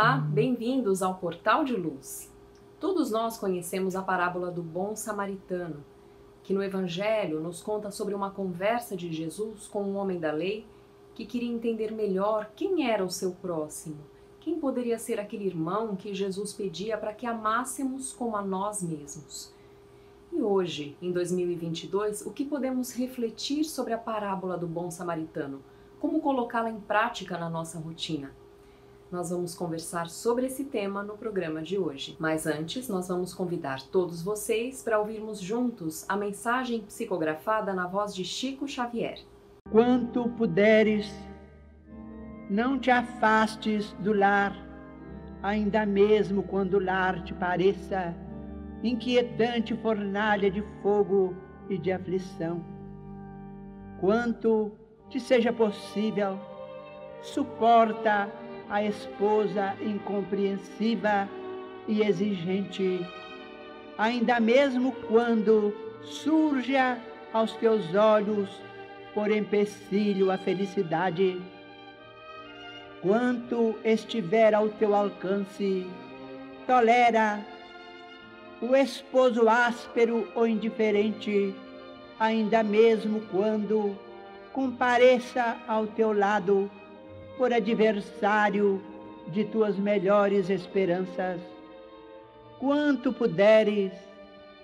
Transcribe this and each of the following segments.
Olá, bem-vindos ao Portal de Luz. Todos nós conhecemos a parábola do bom samaritano, que no Evangelho nos conta sobre uma conversa de Jesus com um homem da lei que queria entender melhor quem era o seu próximo, quem poderia ser aquele irmão que Jesus pedia para que amássemos como a nós mesmos. E hoje, em 2022, o que podemos refletir sobre a parábola do bom samaritano? Como colocá-la em prática na nossa rotina? Nós vamos conversar sobre esse tema no programa de hoje. Mas antes, nós vamos convidar todos vocês para ouvirmos juntos a mensagem psicografada na voz de Chico Xavier. Quanto puderes, não te afastes do lar, ainda mesmo quando o lar te pareça inquietante fornalha de fogo e de aflição. Quanto te seja possível, suporta a esposa incompreensiva e exigente, ainda mesmo quando surja aos teus olhos por empecilho a felicidade. Quanto estiver ao teu alcance, tolera o esposo áspero ou indiferente, ainda mesmo quando compareça ao teu lado por adversário de tuas melhores esperanças. Quanto puderes,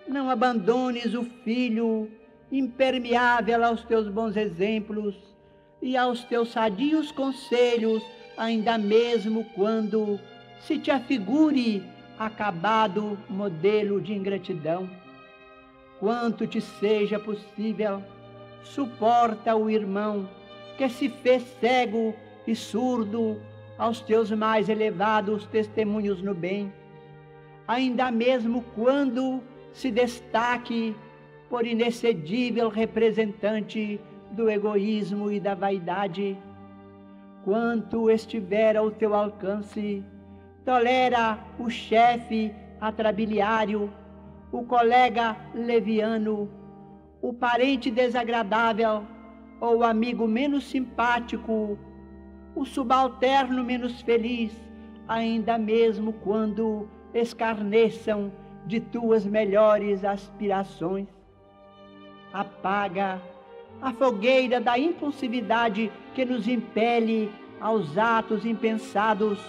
não abandones o filho impermeável aos teus bons exemplos e aos teus sadios conselhos, ainda mesmo quando se te afigure acabado modelo de ingratidão. Quanto te seja possível, suporta o irmão que se fez cego e surdo aos teus mais elevados testemunhos no bem, ainda mesmo quando se destaque por inexcedível representante do egoísmo e da vaidade. Quanto estiver ao teu alcance, tolera o chefe atrabiliário, o colega leviano, o parente desagradável ou o amigo menos simpático, o subalterno menos feliz, ainda mesmo quando escarneçam de tuas melhores aspirações. Apaga a fogueira da impulsividade que nos impele aos atos impensados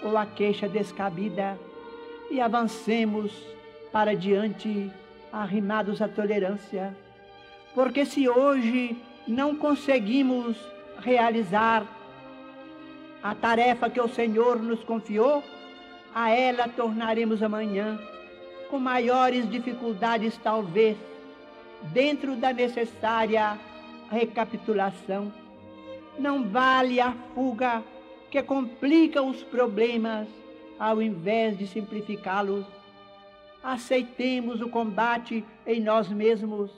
ou à queixa descabida e avancemos para diante, arrimados à tolerância. Porque se hoje não conseguimos realizar a tarefa que o Senhor nos confiou, a ela tornaremos amanhã, com maiores dificuldades talvez, dentro da necessária recapitulação. Não vale a fuga que complica os problemas ao invés de simplificá-los. Aceitemos o combate em nós mesmos,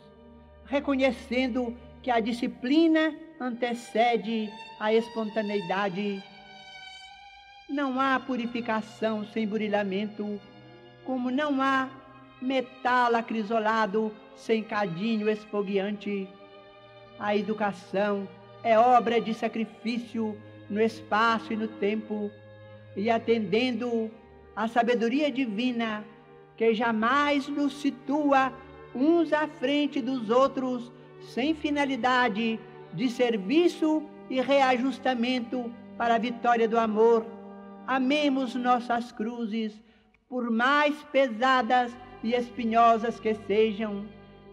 reconhecendo que a disciplina antecede a espontaneidade. Não há purificação sem burilamento, como não há metal acrisolado sem cadinho esfogueante. A educação é obra de sacrifício no espaço e no tempo, e atendendo à sabedoria divina, que jamais nos situa uns à frente dos outros, sem finalidade de serviço e reajustamento para a vitória do amor, amemos nossas cruzes, por mais pesadas e espinhosas que sejam,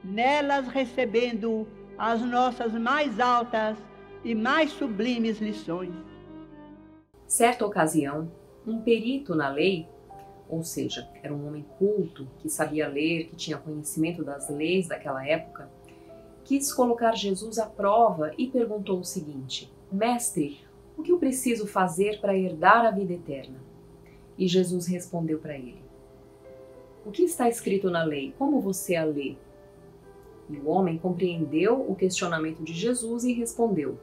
nelas recebendo as nossas mais altas e mais sublimes lições. Certa ocasião, um perito na lei, ou seja, era um homem culto, que sabia ler, que tinha conhecimento das leis daquela época, quis colocar Jesus à prova e perguntou o seguinte: Mestre, o que eu preciso fazer para herdar a vida eterna? E Jesus respondeu para ele: O que está escrito na lei? Como você a lê? E o homem compreendeu o questionamento de Jesus e respondeu: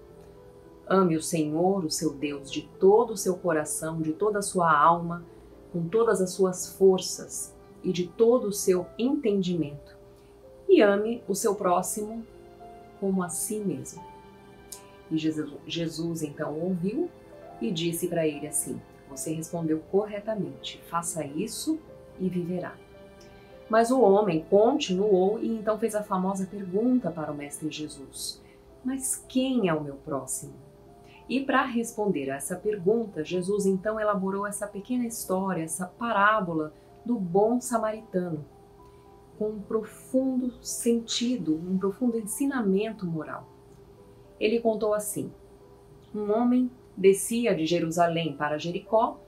Ame o Senhor, o seu Deus, de todo o seu coração, de toda a sua alma, com todas as suas forças e de todo o seu entendimento. E ame o seu próximo como a si mesmo. E Jesus então ouviu e disse para ele assim: você respondeu corretamente. Faça isso e viverá. Mas o homem continuou e então fez a famosa pergunta para o Mestre Jesus: mas quem é o meu próximo? E para responder a essa pergunta, Jesus então elaborou essa pequena história, essa parábola do bom samaritano, com um profundo sentido, um profundo ensinamento moral. Ele contou assim: um homem descia de Jerusalém para Jericó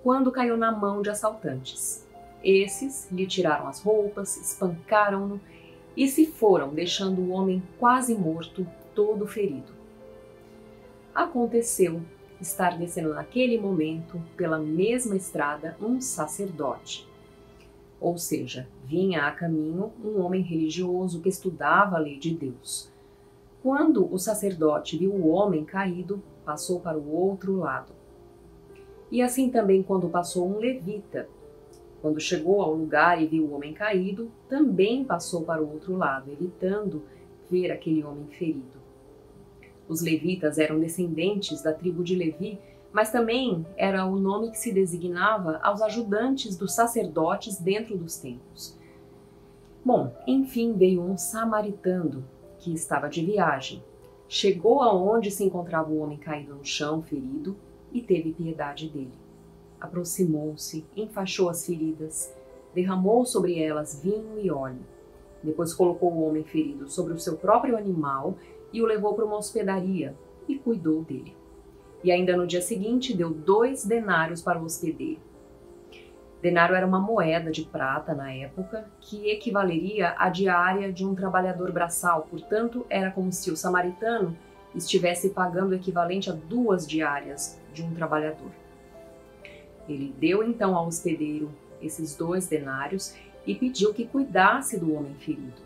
quando caiu na mão de assaltantes. Esses lhe tiraram as roupas, espancaram-no e se foram, deixando o homem quase morto, todo ferido. Aconteceu estar descendo naquele momento, pela mesma estrada, um sacerdote. Ou seja, vinha a caminho um homem religioso que estudava a lei de Deus. Quando o sacerdote viu o homem caído, passou para o outro lado. E assim também quando passou um levita. Quando chegou ao lugar e viu o homem caído, também passou para o outro lado, evitando ver aquele homem ferido. Os levitas eram descendentes da tribo de Levi, mas também era o nome que se designava aos ajudantes dos sacerdotes dentro dos templos. Bom, enfim veio um samaritano que estava de viagem. Chegou aonde se encontrava o homem caído no chão, ferido, e teve piedade dele. Aproximou-se, enfaixou as feridas, derramou sobre elas vinho e óleo. Depois colocou o homem ferido sobre o seu próprio animal e o levou para uma hospedaria e cuidou dele. E ainda no dia seguinte deu 2 denários para o hospedeiro. Denário era uma moeda de prata na época que equivaleria à diária de um trabalhador braçal, portanto era como se o samaritano estivesse pagando o equivalente a 2 diárias de um trabalhador. Ele deu então ao hospedeiro esses 2 denários e pediu que cuidasse do homem ferido.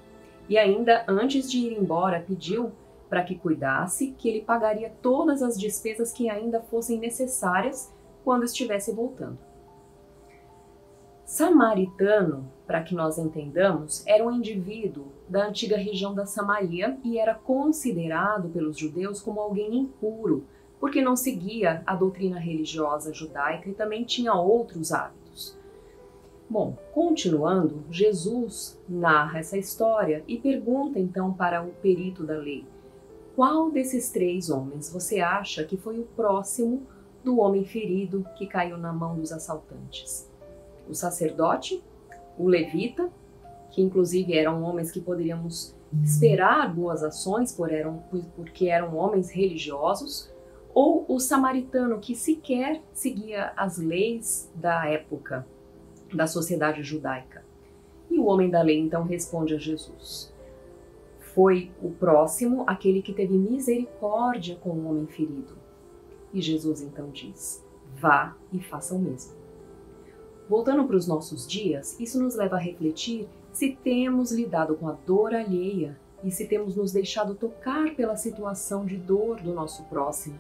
E ainda antes de ir embora pediu para que cuidasse, que ele pagaria todas as despesas que ainda fossem necessárias quando estivesse voltando. Samaritano, para que nós entendamos, era um indivíduo da antiga região da Samaria e era considerado pelos judeus como alguém impuro, porque não seguia a doutrina religiosa judaica e também tinha outros hábitos. Bom, continuando, Jesus narra essa história e pergunta então para o perito da lei: qual desses 3 homens você acha que foi o próximo do homem ferido que caiu na mão dos assaltantes? O sacerdote, o levita, que inclusive eram homens que poderíamos esperar boas ações porque eram homens religiosos, ou o samaritano, que sequer seguia as leis da época da sociedade judaica? E o homem da lei então responde a Jesus: foi o próximo aquele que teve misericórdia com o homem ferido. E Jesus então diz: vá e faça o mesmo. Voltando para os nossos dias, isso nos leva a refletir se temos lidado com a dor alheia e se temos nos deixado tocar pela situação de dor do nosso próximo,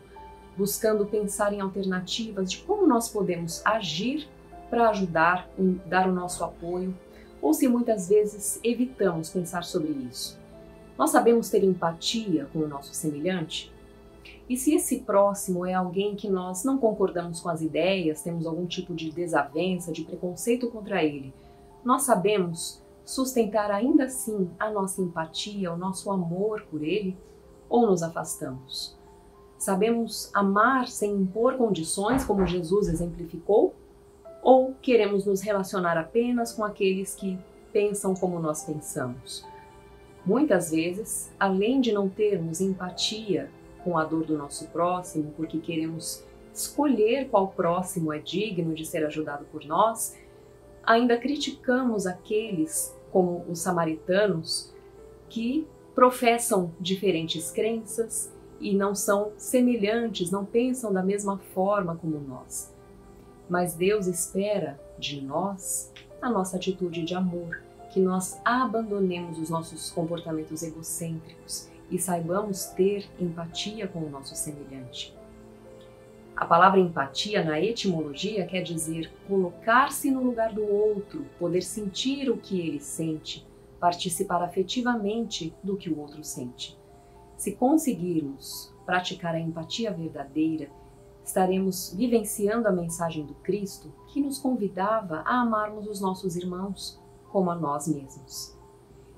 buscando pensar em alternativas de como nós podemos agir para ajudar, dar o nosso apoio, ou se muitas vezes evitamos pensar sobre isso. Nós sabemos ter empatia com o nosso semelhante? E se esse próximo é alguém que nós não concordamos com as ideias, temos algum tipo de desavença, de preconceito contra ele, nós sabemos sustentar ainda assim a nossa empatia, o nosso amor por ele, ou nos afastamos? Sabemos amar sem impor condições, como Jesus exemplificou? Ou queremos nos relacionar apenas com aqueles que pensam como nós pensamos? Muitas vezes, além de não termos empatia com a dor do nosso próximo, porque queremos escolher qual próximo é digno de ser ajudado por nós, ainda criticamos aqueles, como os samaritanos, que professam diferentes crenças e não são semelhantes, não pensam da mesma forma como nós. Mas Deus espera de nós a nossa atitude de amor, que nós abandonemos os nossos comportamentos egocêntricos e saibamos ter empatia com o nosso semelhante. A palavra empatia na etimologia quer dizer colocar-se no lugar do outro, poder sentir o que ele sente, participar afetivamente do que o outro sente. Se conseguirmos praticar a empatia verdadeira, estaremos vivenciando a mensagem do Cristo que nos convidava a amarmos os nossos irmãos como a nós mesmos.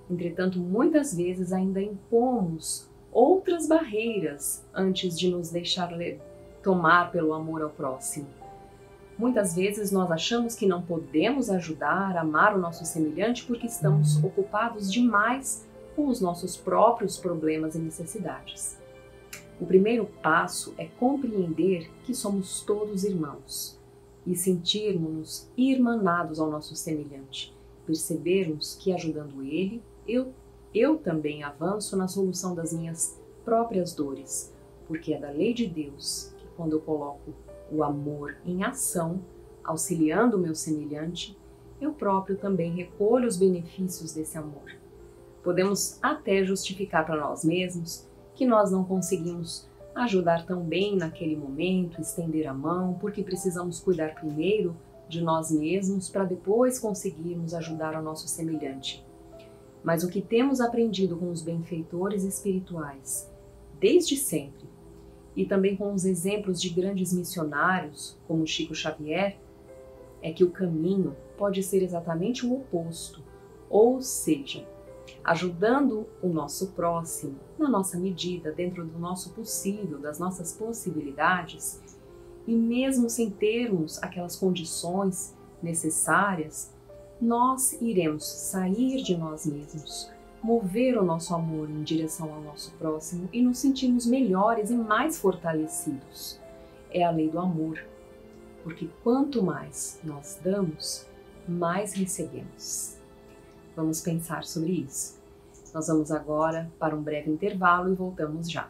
Entretanto, muitas vezes ainda impomos outras barreiras antes de nos deixar tomar pelo amor ao próximo. Muitas vezes nós achamos que não podemos ajudar, amar o nosso semelhante porque estamos ocupados demais com os nossos próprios problemas e necessidades. O primeiro passo é compreender que somos todos irmãos e sentirmos-nos irmanados ao nosso semelhante, percebermos que ajudando ele, eu também avanço na solução das minhas próprias dores, porque é da lei de Deus que quando eu coloco o amor em ação, auxiliando o meu semelhante, eu próprio também recolho os benefícios desse amor. Podemos até justificar para nós mesmos que nós não conseguimos ajudar tão bem naquele momento, estender a mão, porque precisamos cuidar primeiro de nós mesmos para depois conseguirmos ajudar ao nosso semelhante. Mas o que temos aprendido com os benfeitores espirituais, desde sempre, e também com os exemplos de grandes missionários, como Chico Xavier, é que o caminho pode ser exatamente o oposto, ou seja, ajudando o nosso próximo, na nossa medida, dentro do nosso possível, das nossas possibilidades, e mesmo sem termos aquelas condições necessárias, nós iremos sair de nós mesmos, mover o nosso amor em direção ao nosso próximo e nos sentirmos melhores e mais fortalecidos. É a lei do amor, porque quanto mais nós damos, mais recebemos. Vamos pensar sobre isso. Nós vamos agora para um breve intervalo e voltamos já.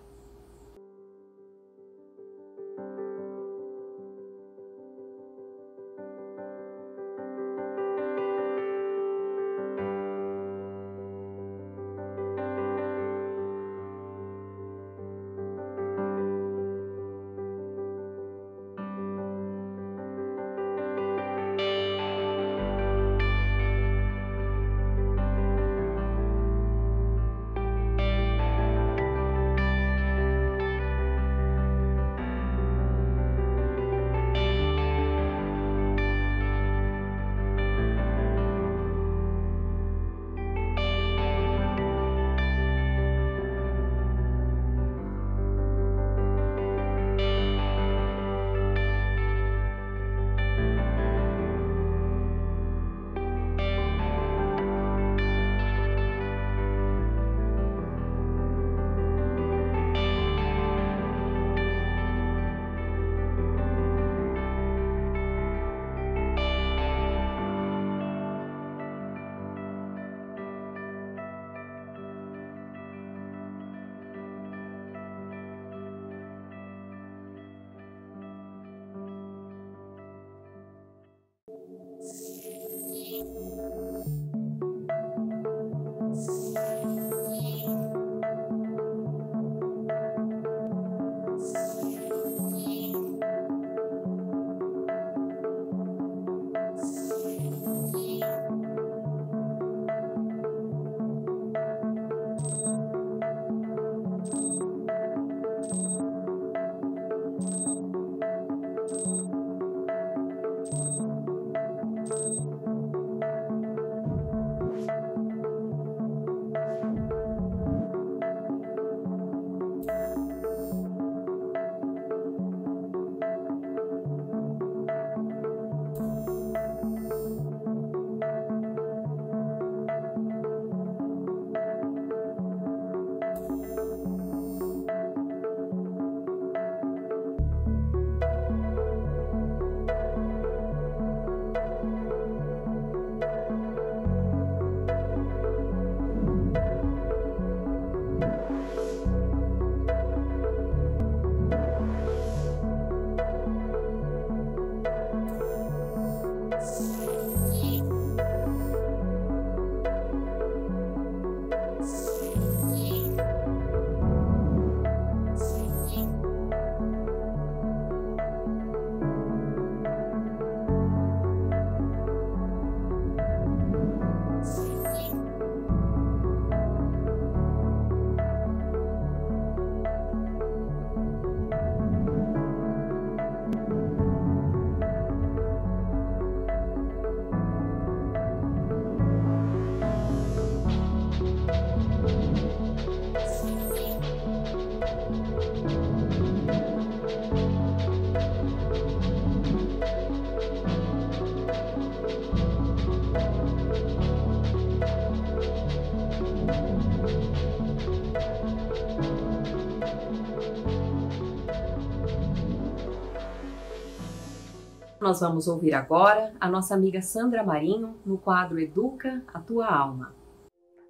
Nós vamos ouvir agora a nossa amiga Sandra Marinho no quadro Educa a Tua Alma.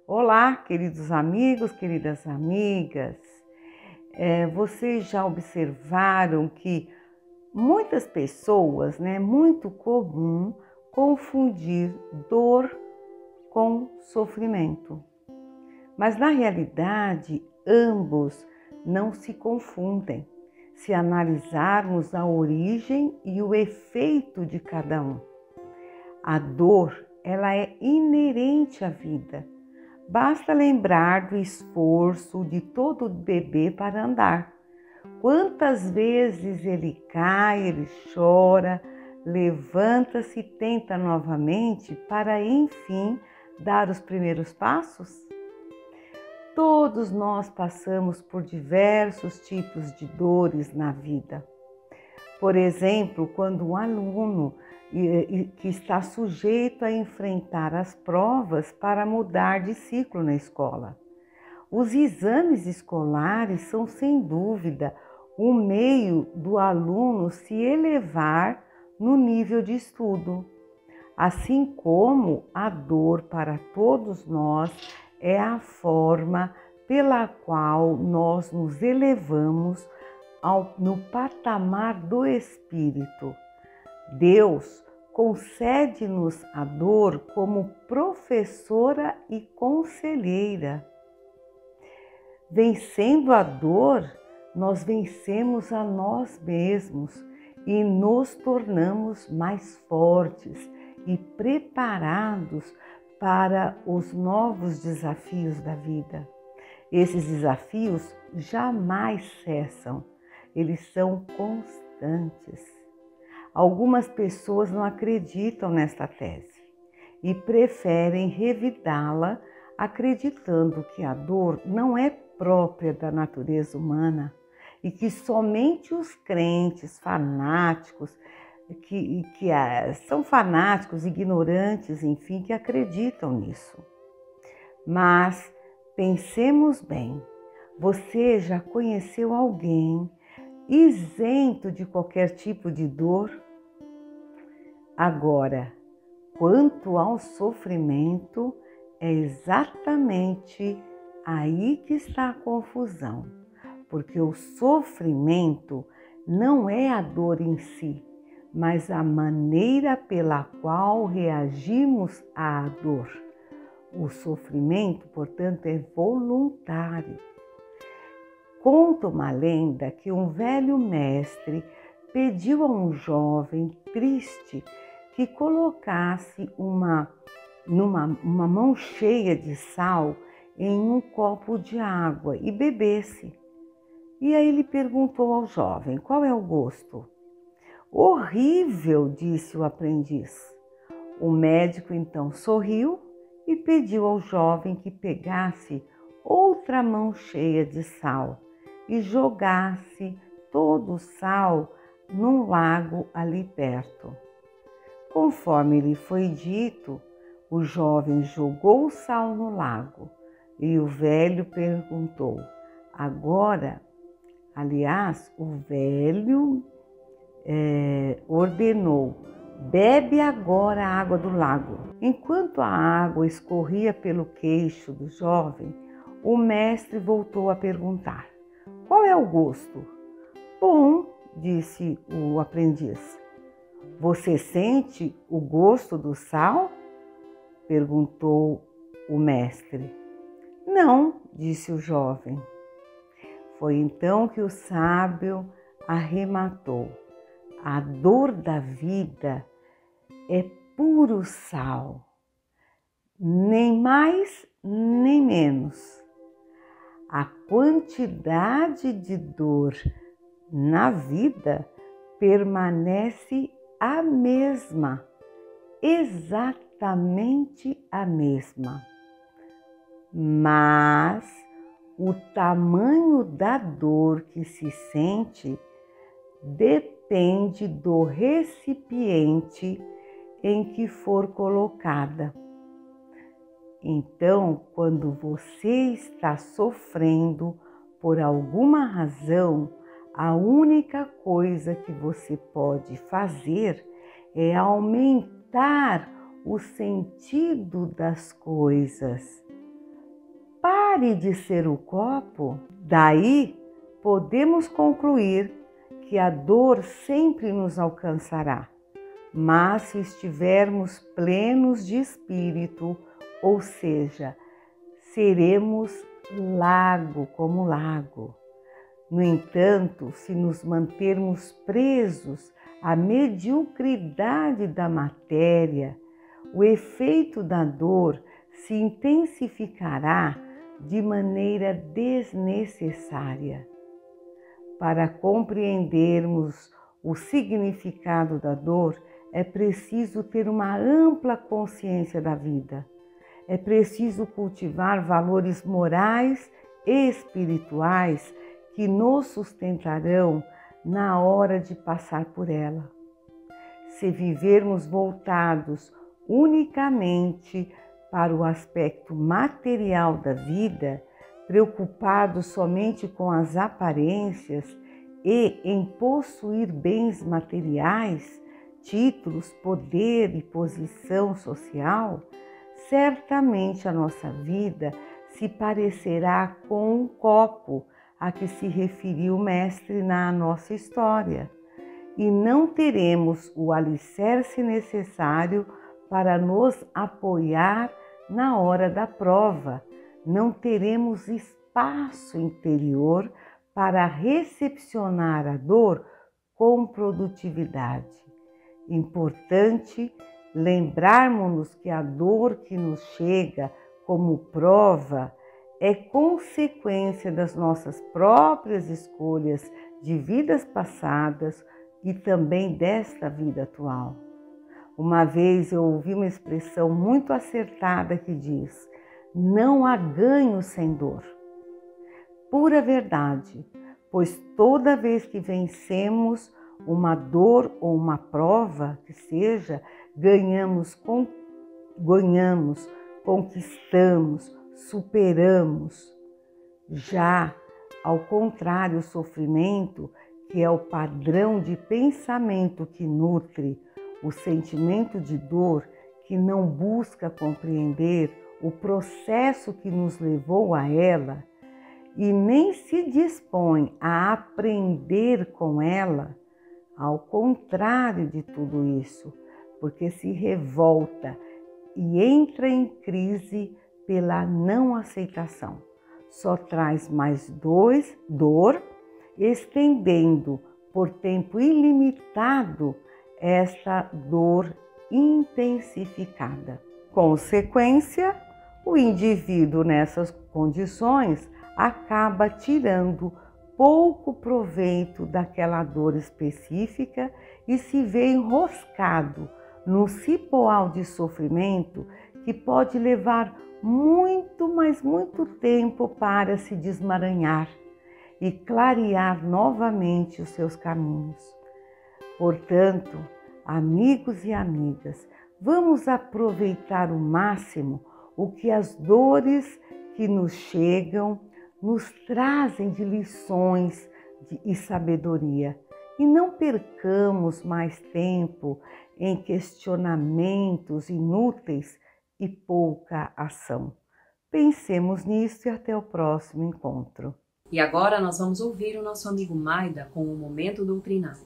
Olá, queridos amigos, queridas amigas. Vocês já observaram que muitas pessoas, é muito comum confundir dor com sofrimento. Mas na realidade, ambos não se confundem, se analisarmos a origem e o efeito de cada um. A dor, ela é inerente à vida. Basta lembrar do esforço de todo bebê para andar. Quantas vezes ele cai, ele chora, levanta-se e tenta novamente para, enfim, dar os primeiros passos? Todos nós passamos por diversos tipos de dores na vida. Por exemplo, quando um aluno que está sujeito a enfrentar as provas para mudar de ciclo na escola. Os exames escolares são, sem dúvida, o meio do aluno se elevar no nível de estudo. Assim como a dor para todos nós é a forma pela qual nós nos elevamos no patamar do espírito. Deus concede-nos a dor como professora e conselheira. Vencendo a dor, nós vencemos a nós mesmos e nos tornamos mais fortes e preparados para os novos desafios da vida. Esses desafios jamais cessam, eles são constantes. Algumas pessoas não acreditam nesta tese e preferem revidá-la acreditando que a dor não é própria da natureza humana e que somente os crentes fanáticos, que são fanáticos, ignorantes, enfim, que acreditam nisso. Mas pensemos bem, você já conheceu alguém isento de qualquer tipo de dor? Agora, quanto ao sofrimento, é exatamente aí que está a confusão, porque o sofrimento não é a dor em si, mas a maneira pela qual reagimos à dor. O sofrimento, portanto, é voluntário. Conta uma lenda que um velho mestre pediu a um jovem triste que colocasse uma mão cheia de sal em um copo de água e bebesse. E aí ele perguntou ao jovem: qual é o gosto? Horrível, disse o aprendiz. O médico então sorriu e pediu ao jovem que pegasse outra mão cheia de sal e jogasse todo o sal num lago ali perto. Conforme lhe foi dito, o jovem jogou o sal no lago e o velho perguntou: agora, aliás, o velho ordenou: bebe agora a água do lago. Enquanto a água escorria pelo queixo do jovem, o mestre voltou a perguntar: qual é o gosto? Bom, disse o aprendiz. Você sente o gosto do sal? Perguntou o mestre. Não, disse o jovem. Foi então que o sábio arrematou: a dor da vida é puro sal, nem mais nem menos. A quantidade de dor na vida permanece a mesma, exatamente a mesma. Mas o tamanho da dor que se sente depende do recipiente em que for colocada. Então, quando você está sofrendo por alguma razão, a única coisa que você pode fazer é aumentar o sentido das coisas. Pare de ser o copo. Daí podemos concluir que a dor sempre nos alcançará, mas se estivermos plenos de espírito, ou seja, seremos lago como lago. No entanto, se nos mantermos presos à mediocridade da matéria, o efeito da dor se intensificará de maneira desnecessária. Para compreendermos o significado da dor, é preciso ter uma ampla consciência da vida. É preciso cultivar valores morais e espirituais que nos sustentarão na hora de passar por ela. Se vivermos voltados unicamente para o aspecto material da vida, preocupados somente com as aparências e em possuir bens materiais, títulos, poder e posição social, certamente a nossa vida se parecerá com um copo a que se referiu o mestre na nossa história, e não teremos o alicerce necessário para nos apoiar na hora da prova. Não teremos espaço interior para recepcionar a dor com produtividade. Importante lembrarmos-nos que a dor que nos chega como prova é consequência das nossas próprias escolhas de vidas passadas e também desta vida atual. Uma vez eu ouvi uma expressão muito acertada que diz: não há ganho sem dor. Pura verdade, pois toda vez que vencemos uma dor ou uma prova que seja, ganhamos, conquistamos, superamos. Já, ao contrário, o sofrimento, que é o padrão de pensamento que nutre o sentimento de dor, que não busca compreender o processo que nos levou a ela e nem se dispõe a aprender com ela, ao contrário de tudo isso, porque se revolta e entra em crise pela não aceitação. Só traz mais dor, estendendo por tempo ilimitado esta dor intensificada. Consequência, o indivíduo nessas condições acaba tirando pouco proveito daquela dor específica e se vê enroscado num cipoal de sofrimento que pode levar muito, mas muito tempo para se desmaranhar e clarear novamente os seus caminhos. Portanto, amigos e amigas, vamos aproveitar o máximo o que as dores que nos chegam nos trazem de lições e sabedoria, e não percamos mais tempo em questionamentos inúteis e pouca ação. Pensemos nisso e até o próximo encontro. E agora nós vamos ouvir o nosso amigo Maida com o Momento Doutrinário.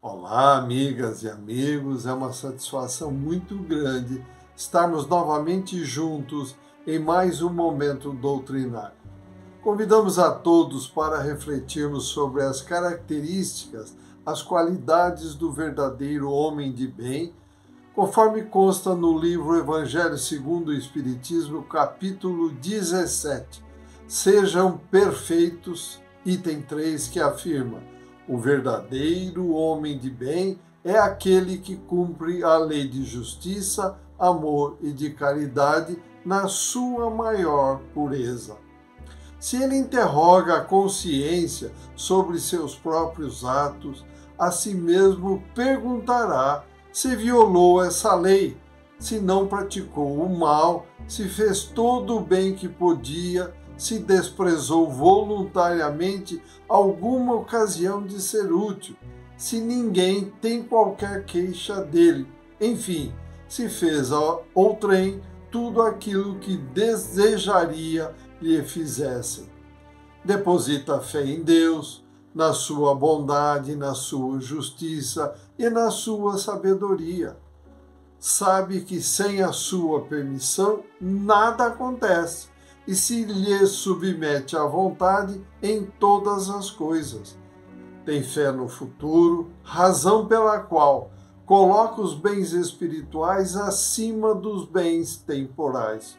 Olá, amigas e amigos, é uma satisfação muito grande estarmos novamente juntos em mais um Momento Doutrinário. Convidamos a todos para refletirmos sobre as características, as qualidades do verdadeiro homem de bem, conforme consta no livro Evangelho segundo o Espiritismo, capítulo 17. Sejam perfeitos, item 3, que afirma: o verdadeiro homem de bem é aquele que cumpre a lei de justiça, amor e de caridade na sua maior pureza. Se ele interroga a consciência sobre seus próprios atos, a si mesmo perguntará se violou essa lei, se não praticou o mal, se fez todo o bem que podia, se desprezou voluntariamente alguma ocasião de ser útil, se ninguém tem qualquer queixa dele. Enfim, se fez ao outrem tudo aquilo que desejaria lhe fizessem. Deposita fé em Deus, na sua bondade, na sua justiça e na sua sabedoria. Sabe que sem a sua permissão nada acontece e se lhe submete à vontade em todas as coisas. Tem fé no futuro, razão pela qual coloca os bens espirituais acima dos bens temporais.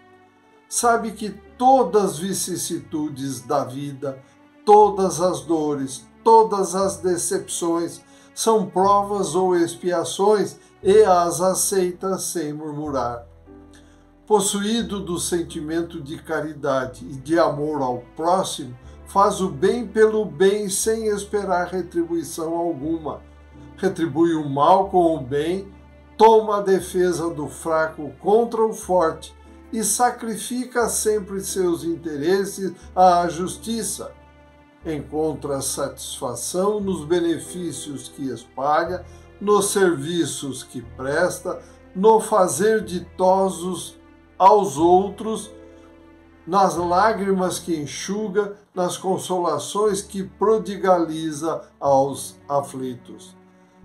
Sabe que todas as vicissitudes da vida, todas as dores, todas as decepções são provas ou expiações e as aceita sem murmurar. Possuído do sentimento de caridade e de amor ao próximo, faz o bem pelo bem sem esperar retribuição alguma. Retribui o mal com o bem, toma a defesa do fraco contra o forte e sacrifica sempre seus interesses à justiça. Encontra satisfação nos benefícios que espalha, nos serviços que presta, no fazer ditosos aos outros, nas lágrimas que enxuga, nas consolações que prodigaliza aos aflitos.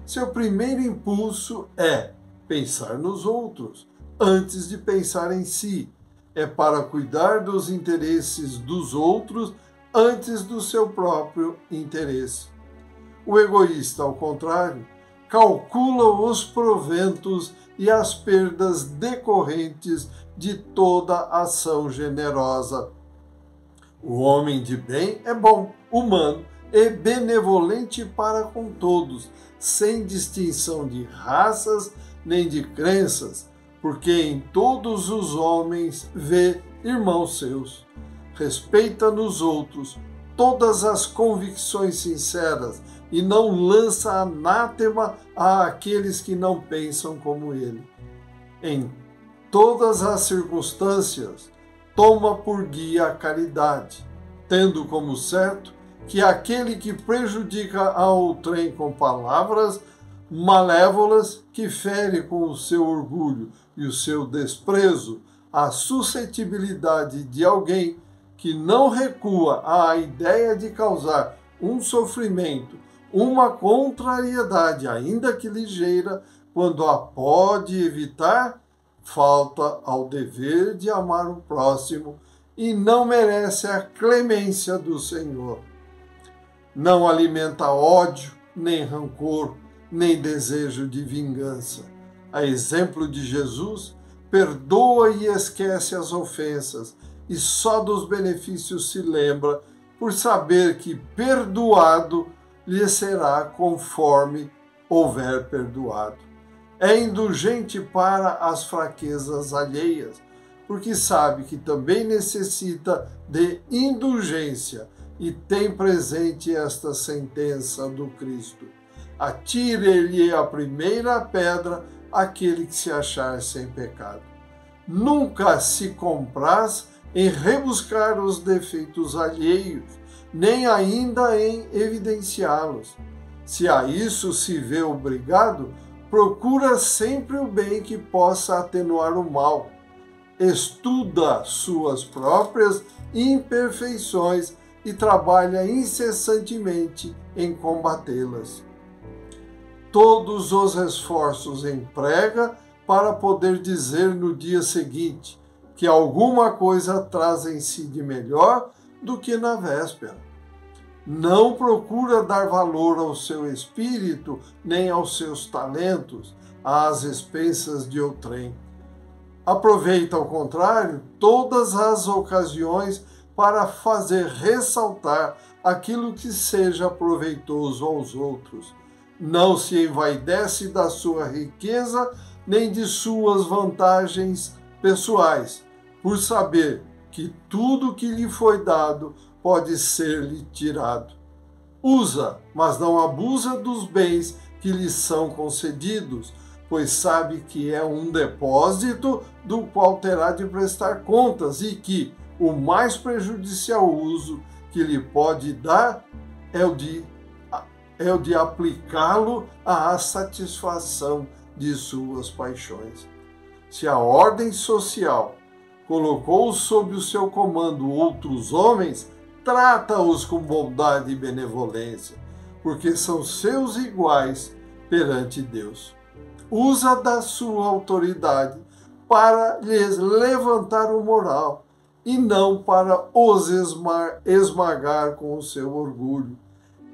Seu primeiro impulso é pensar nos outros, antes de pensar em si. É para cuidar dos interesses dos outros antes do seu próprio interesse. O egoísta, ao contrário, calcula os proventos e as perdas decorrentes de toda ação generosa. O homem de bem é bom, humano e benevolente para com todos, sem distinção de raças nem de crenças, porque em todos os homens vê irmãos seus. Respeita nos outros todas as convicções sinceras e não lança anátema àqueles que não pensam como ele. Em todas as circunstâncias, toma por guia a caridade, tendo como certo que aquele que prejudica a outrem com palavras malévolas, que fere com o seu orgulho e o seu desprezo a suscetibilidade de alguém, que não recua à ideia de causar um sofrimento, uma contrariedade, ainda que ligeira, quando a pode evitar, falta ao dever de amar o próximo e não merece a clemência do Senhor. Não alimenta ódio, nem rancor, nem desejo de vingança. A exemplo de Jesus, perdoa e esquece as ofensas, e só dos benefícios se lembra, por saber que perdoado lhe será conforme houver perdoado. É indulgente para as fraquezas alheias, porque sabe que também necessita de indulgência e tem presente esta sentença do Cristo: atire-lhe a primeira pedra aquele que se achar sem pecado. Nunca se compraz em rebuscar os defeitos alheios, nem ainda em evidenciá-los. Se a isso se vê obrigado, procura sempre o bem que possa atenuar o mal. Estuda suas próprias imperfeições e trabalha incessantemente em combatê-las. Todos os esforços emprega para poder dizer no dia seguinte que alguma coisa traz em si de melhor do que na véspera. Não procura dar valor ao seu espírito nem aos seus talentos às expensas de outrem. Aproveita, ao contrário, todas as ocasiões para fazer ressaltar aquilo que seja proveitoso aos outros. Não se envaidece da sua riqueza nem de suas vantagens pessoais, por saber que tudo que lhe foi dado pode ser-lhe tirado. Usa, mas não abusa dos bens que lhe são concedidos, pois sabe que é um depósito do qual terá de prestar contas e que o mais prejudicial uso que lhe pode dar é o de é o de aplicá-lo à satisfação de suas paixões. Se a ordem social colocou sob o seu comando outros homens, trata-os com bondade e benevolência, porque são seus iguais perante Deus. Usa da sua autoridade para lhes levantar o moral e não para os esmagar com o seu orgulho.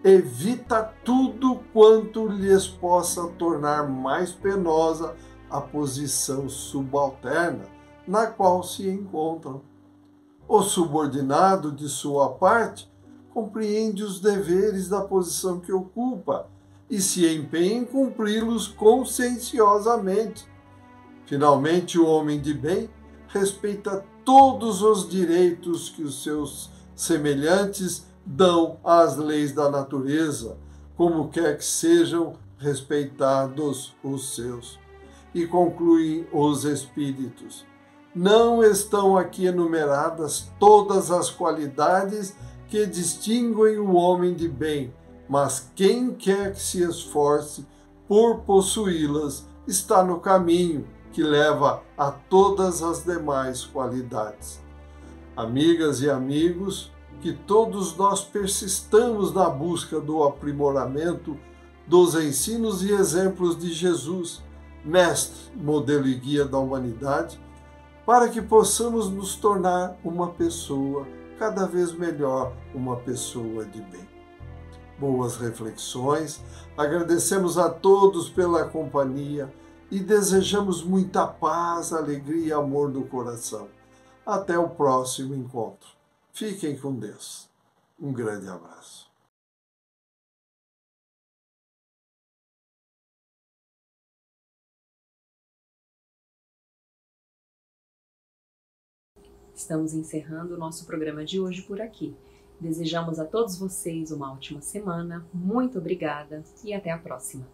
Evita tudo quanto lhes possa tornar mais penosa a posição subalterna na qual se encontram. O subordinado, de sua parte, compreende os deveres da posição que ocupa e se empenha em cumpri-los conscienciosamente. Finalmente, o homem de bem respeita todos os direitos que os seus semelhantes dão às leis da natureza, como quer que sejam respeitados os seus. E concluem os espíritos: não estão aqui enumeradas todas as qualidades que distinguem o homem de bem, mas quem quer que se esforce por possuí-las está no caminho que leva a todas as demais qualidades. Amigas e amigos, que todos nós persistamos na busca do aprimoramento dos ensinos e exemplos de Jesus, mestre, modelo e guia da humanidade, para que possamos nos tornar uma pessoa cada vez melhor, uma pessoa de bem. Boas reflexões, agradecemos a todos pela companhia e desejamos muita paz, alegria e amor no coração. Até o próximo encontro. Fiquem com Deus. Um grande abraço. Estamos encerrando o nosso programa de hoje por aqui. Desejamos a todos vocês uma ótima semana. Muito obrigada e até a próxima.